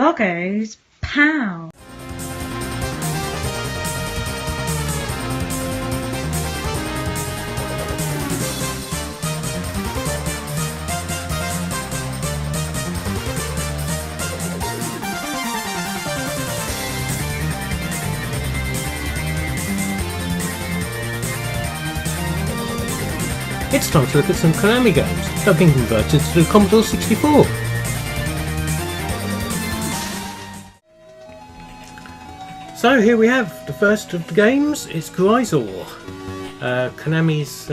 Bloggo's POW. It's time to look at some Konami games that have been converted to the Commodore 64. So here we have the first of the games. It's Gryza War, Konami's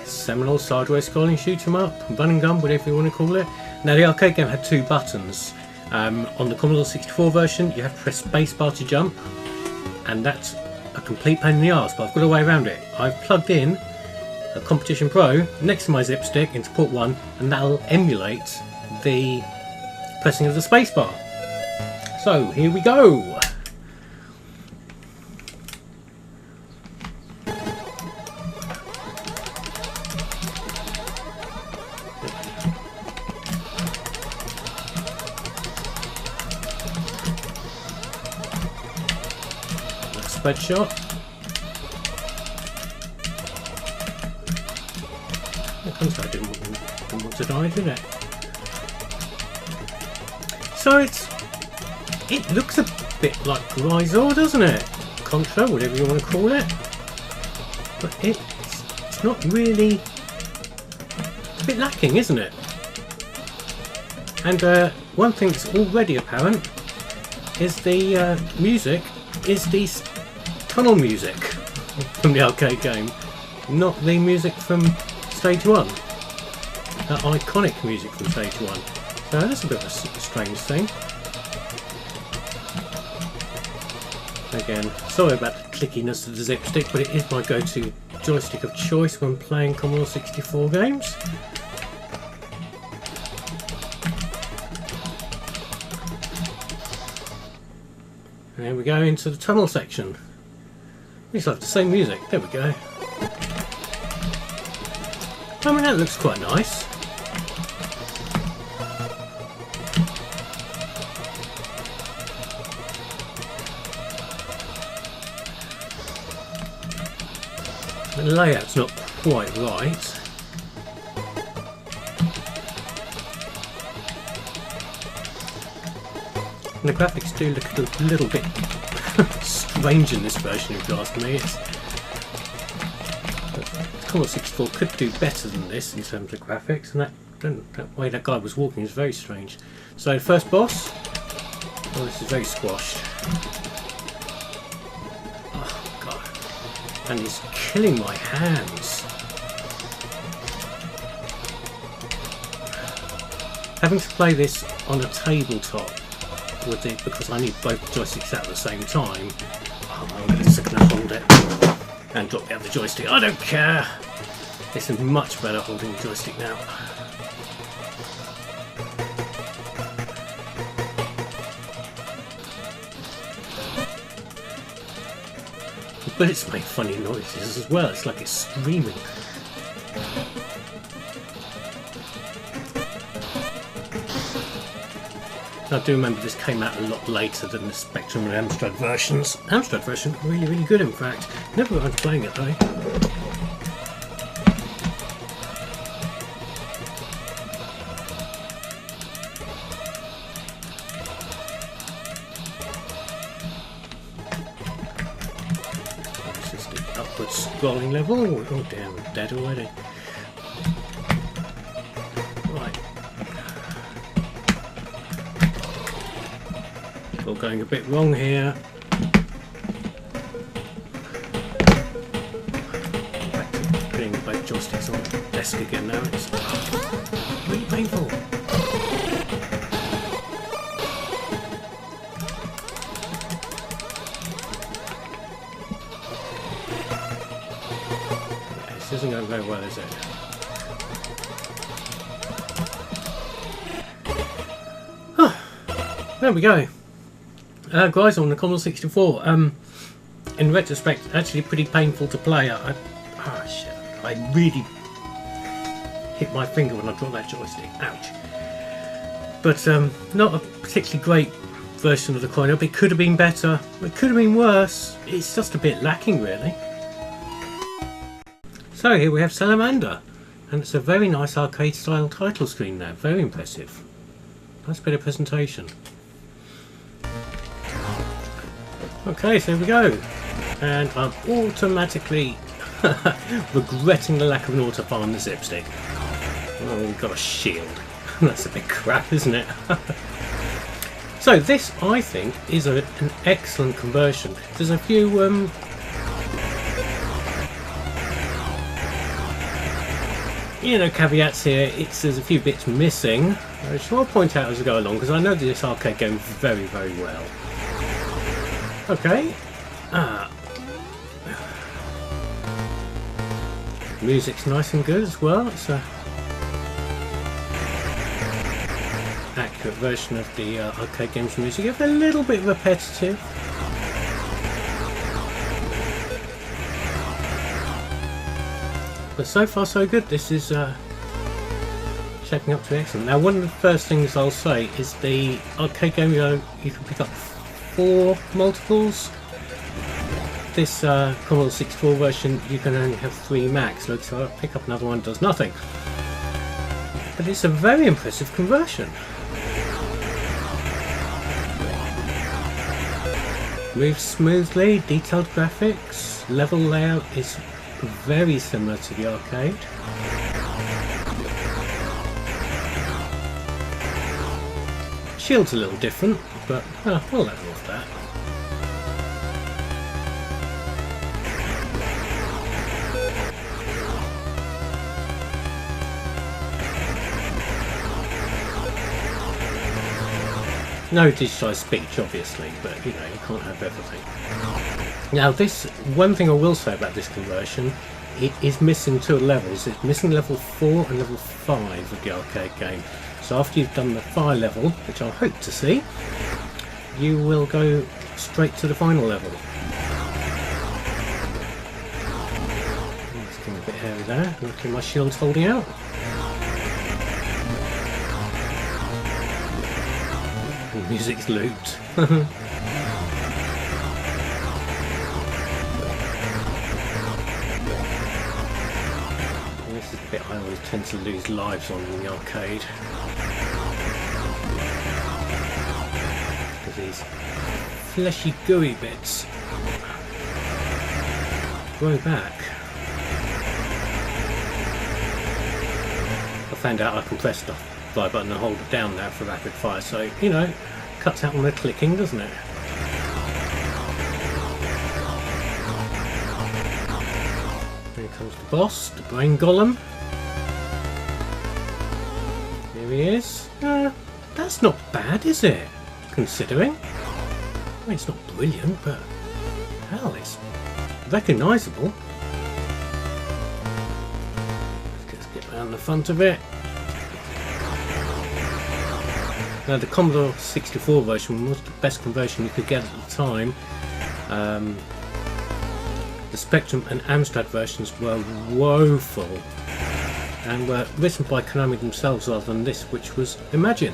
seminal sideways scrolling shoot 'em up, run and gun, whatever you want to call it. Now the arcade game had two buttons. On the Commodore 64 version you have to press spacebar to jump, and that's a complete pain in the arse, but I've got a way around it. I've plugged in a Competition Pro next to my zip stick into port 1, and that'll emulate the pressing of the spacebar. So here we go. Spread shot. I didn't want to die, did it? So it looks a bit like Gryza War, doesn't it? Contra, whatever you want to call it. But it's not really. It's a bit lacking, isn't it? And one thing that's already apparent is the music is the tunnel music from the arcade game, not the music from Stage 1, that iconic music from Stage 1. So that's a bit of a strange thing. Again, sorry about the clickiness of the zip stick, but it is my go-to joystick of choice when playing Commodore 64 games. And here we go into the tunnel section. We just have the same music. There we go. I mean, that looks quite nice. The layout's not quite right. And the graphics do look a little bit strange in this version, if you ask me. Commodore 64 could do better than this in terms of graphics, and that way that guy was walking is very strange. So first boss, oh, this is very squashed. Oh god, and he's killing my hands. Having to play this on a tabletop with it, because I need both joysticks at the same time. Oh, I'm just going to hold it and drop the other joystick. I don't care. This is much better holding the joystick now. The bullets make funny noises as well. It's like it's screaming. I do remember this came out a lot later than the Spectrum and Amstrad versions. Amstrad version really good, in fact. Never got around to playing it though. This is the upward scrolling level. Oh damn, I'm dead already. All going a bit wrong here. Back to putting both joysticks on the desk again now. It's really painful. Yeah, this isn't going very well, is it? There we go. Gryza on the Commodore 64. In retrospect, actually pretty painful to play. Shit! I really hit my finger when I dropped that joystick. Ouch! But not a particularly great version of the coin op. It could have been better, it could have been worse. It's just a bit lacking really. So here we have Salamander, and it's a very nice arcade style title screen there, very impressive. Nice bit of presentation. Okay, so here we go. And I'm automatically regretting the lack of an autofire on the zip stick. Oh, we've got a shield. That's a bit crap, isn't it? So this, I think, is an excellent conversion. There's a few you know, caveats here. There's a few bits missing, which I'll point out as I go along, because I know this arcade game very, very well. Okay. Music's nice and good as well. It's a accurate version of the arcade game's music. It's a little bit repetitive. But so far so good. This is shaping up to excellent. Now one of the first things I'll say is the arcade game, you can pick up 4 multiples. This Commodore 64 version you can only have 3 max, so I'll pick up another one, does nothing. But it's a very impressive conversion. Moves smoothly, detailed graphics, level layout is very similar to the arcade. Shield's a little different, but we'll level off that. No digitized speech, obviously, but you know, you can't have everything. Now, one thing I will say about this conversion, it is missing 2 levels. It's missing level 4 and level 5 of the arcade game. So after you've done the fire level, which I hope to see, you will go straight to the final level. It's getting a bit hairy there. Luckily my shield's holding out. The music's looped. This is the bit I always tend to lose lives on in the arcade. Because these fleshy gooey bits grow back. I found out I can press the fire button and hold it down now for rapid fire, so you know, cuts out on the clicking, doesn't it? Here comes the boss, the brain golem. Here he is. That's not bad, is it? Considering. I mean, it's not brilliant, but hell, it's recognisable. Let's get around the front of it. Now the Commodore 64 version was the best conversion you could get at the time. The Spectrum and Amstrad versions were woeful and were written by Konami themselves rather than this, which was Imagine.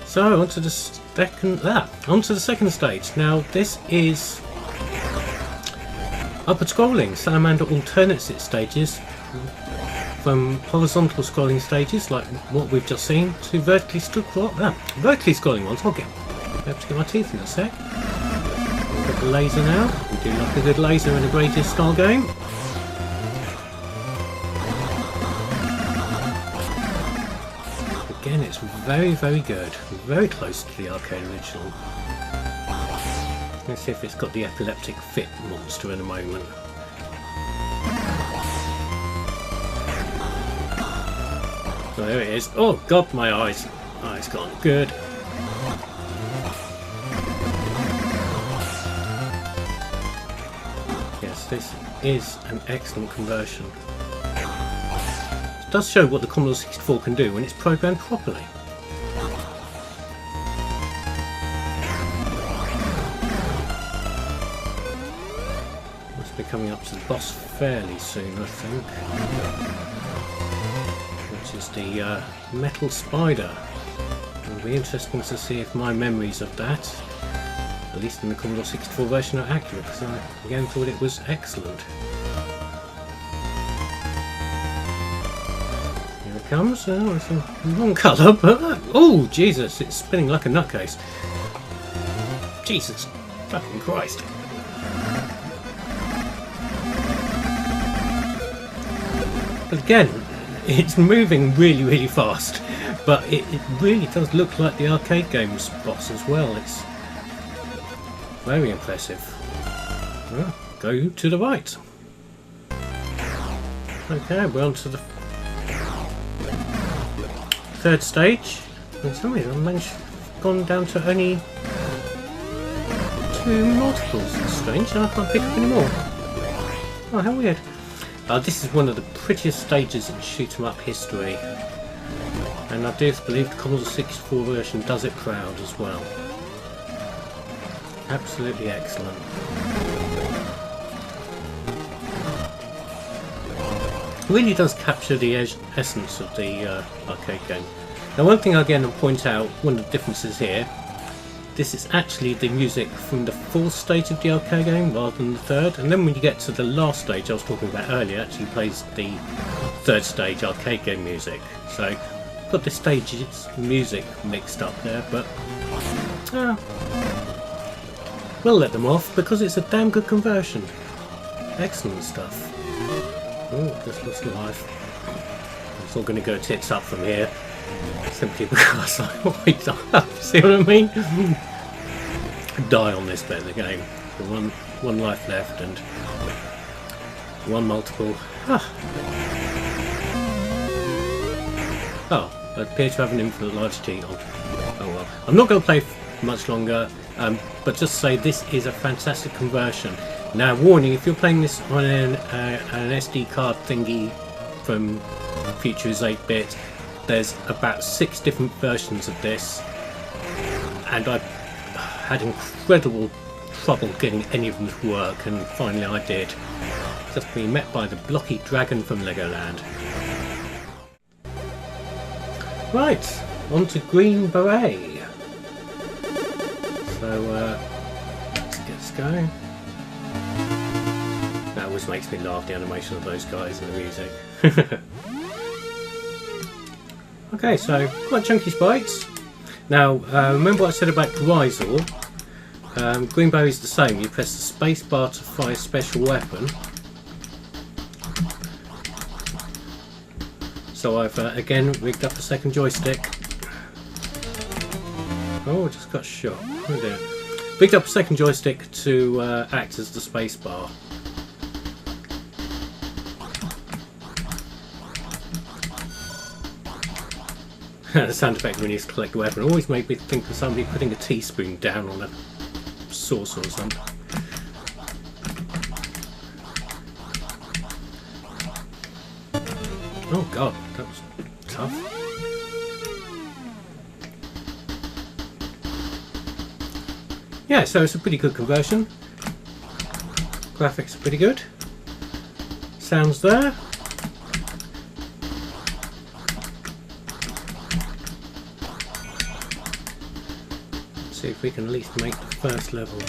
So onto the second stage. Now this is upward scrolling. Salamander alternates its stages from horizontal scrolling stages like what we've just seen to vertically scrolling ones. I'll have to get my teeth in a sec. Got the laser now. We do like a good laser in a greatest style game. Again, it's very, very good. Very close to the arcade original. Let's see if it's got the epileptic fit monster in a moment. Oh, there it is. Oh god, my eyes. Eyes gone. Good. Yes, this is an excellent conversion. It does show what the Commodore 64 can do when it's programmed properly. We're coming up to the boss fairly soon, I think. Which is the metal spider. It'll be interesting to see if my memories of that, at least in the Commodore 64 version, are accurate, because I again thought it was excellent. Here it comes. Oh, it's a wrong colour, but oh Jesus, it's spinning like a nutcase. Jesus fucking Christ. But again, it's moving really fast, but it really does look like the arcade game's boss as well. It's very impressive. Well, go to the right. Okay, we're on to the third stage. And some reason I managed gone down to only 2 multiples. It's strange, and I can't pick up any more. Oh, how weird. This is one of the prettiest stages in shoot 'em up history, and I do believe the Commodore 64 version does it proud as well. Absolutely excellent. It really does capture the essence of the arcade game. Now, one thing again I'll point out, one of the differences here, this is actually the music from the 4th stage of the arcade game rather than the 3rd, and then when you get to the last stage I was talking about earlier, it actually plays the 3rd stage arcade game music. So got the stage's music mixed up there, but we'll let them off because it's a damn good conversion. Excellent stuff. Oh, just lost a life. It's all going to go tits up from here. Simply because I always die. See what I mean? I die on this bit of the game. One life left and 1 multiple. Oh, I appear to have an infinite large cheat on. Oh well. I'm not going to play much longer, but just say this is a fantastic conversion. Now, warning, if you're playing this on an SD card thingy from Future's 8-bit, there's about 6 different versions of this, and I had incredible trouble getting any of them to work, and finally I did. Just being met by the blocky dragon from Legoland. Right, on to Green Beret. So let's get this going. That always makes me laugh, the animation of those guys and the music. Okay, so quite chunky sprites. Now, remember what I said about Gryza War? Green Beret is the same. You press the space bar to fire a special weapon. So I've again rigged up a second joystick. Oh, I just got shot. Oh dear. Rigged up a second joystick to act as the space bar. The sound effect when you collect a weapon always made me think of somebody putting a teaspoon down on a saucer or something. Oh god, that was tough. Yeah, so it's a pretty good conversion. Graphics are pretty good. Sounds there. See if we can at least make the first level.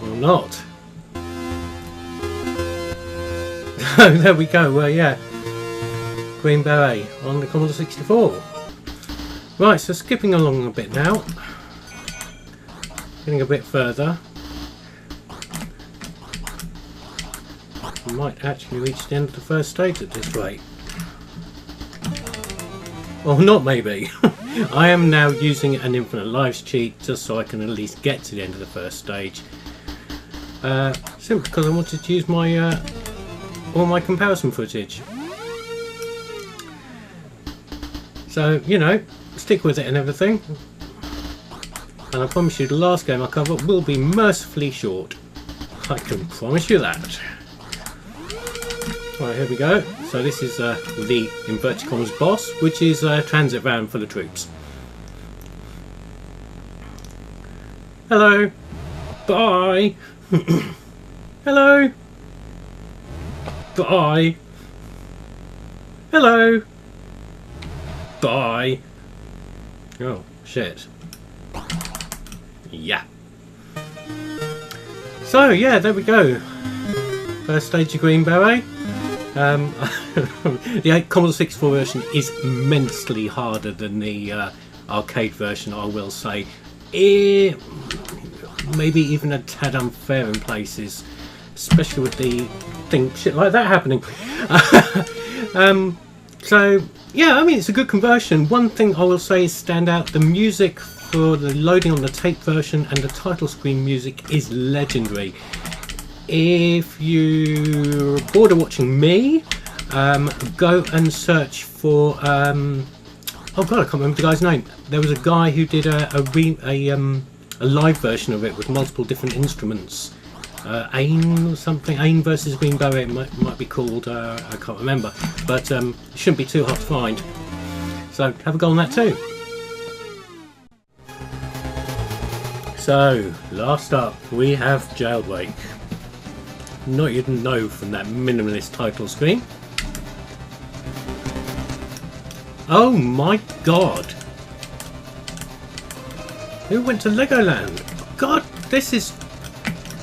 Or not. Oh, there we go. Yeah. Green Beret on the Commodore 64. Right, so skipping along a bit now. Getting a bit further. We might actually reach the end of the first stage at this rate. Or not, maybe. I am now using an infinite lives cheat just so I can at least get to the end of the first stage. Simply because I wanted to use my all my comparison footage. So, you know, stick with it and everything. And I promise you the last game I cover will be mercifully short. I can promise you that. Right, here we go. So this is the inverted commas boss, which is a transit van full of troops. Hello. Bye. Hello. Bye. Hello. Bye. Oh, shit. Yeah. So, yeah, there we go. First stage of Green Beret. The Commodore 64 version is immensely harder than the arcade version, I will say. Maybe even a tad unfair in places, especially with the shit like that happening. So yeah, I mean, it's a good conversion. One thing I will say is stand out: the music for the loading on the tape version and the title screen music is legendary. If you're bored of watching me, go and search for oh god, I can't remember the guy's name. There was a guy who did a live version of it with multiple different instruments. AIM or something, AIM versus Green Beret might be called, I can't remember, but it shouldn't be too hard to find, so have a go on that too. So last up we have Jailbreak. Not you'd know from that minimalist title screen. Oh my god, who went to Legoland? God, this is...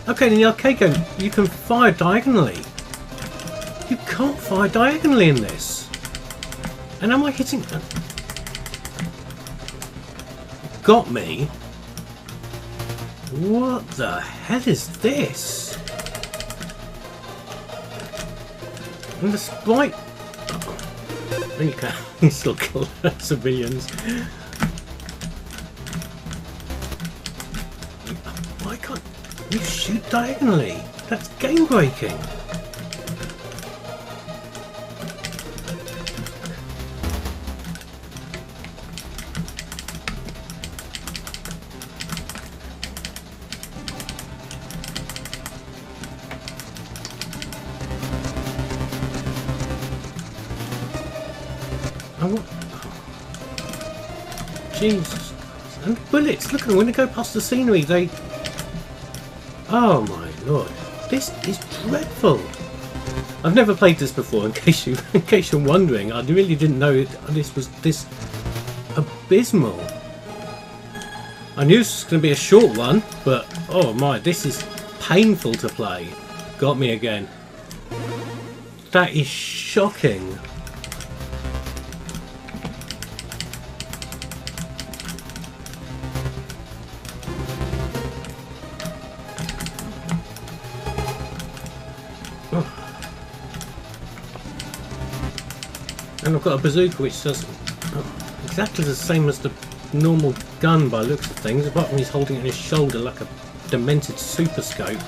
Okay, in the arcade game, you can fire diagonally. You can't fire diagonally in this. And am I hitting... Got me. What the hell is this? And the sprite... Oh, you can still kill civilians. Why can't... You shoot diagonally. That's game breaking. Oh, Jesus. And bullets. Look at them when they go past the scenery. They... Oh my lord, this is dreadful. I've never played this before. In case you're wondering, I really didn't know this was this abysmal. I knew this was going to be a short one, but oh my, this is painful to play. Got me again. That is shocking. And I've got a bazooka which does exactly the same as the normal gun by the looks of things, apart from he's holding it on his shoulder like a demented super scope.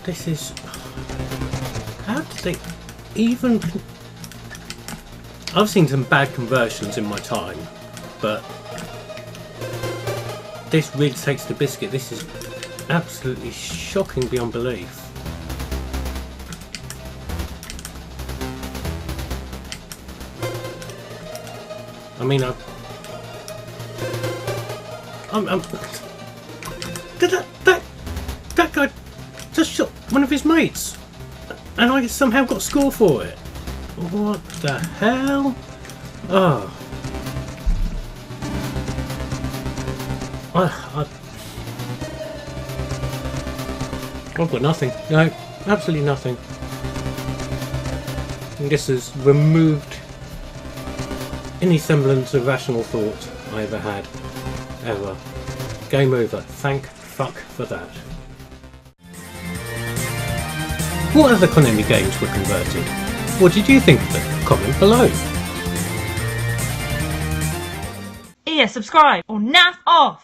This is... How did they even... I've seen some bad conversions in my time, but this really takes the biscuit. This is absolutely shocking beyond belief. I mean, that guy just shot one of his mates, and I somehow got a score for it. What the hell? Oh. I've got nothing. No, absolutely nothing. And this has removed any semblance of rational thought I ever had. Ever. Game over. Thank fuck for that. What other Konami games were converted? What did you think of them? Comment below. Yeah, subscribe or naff off!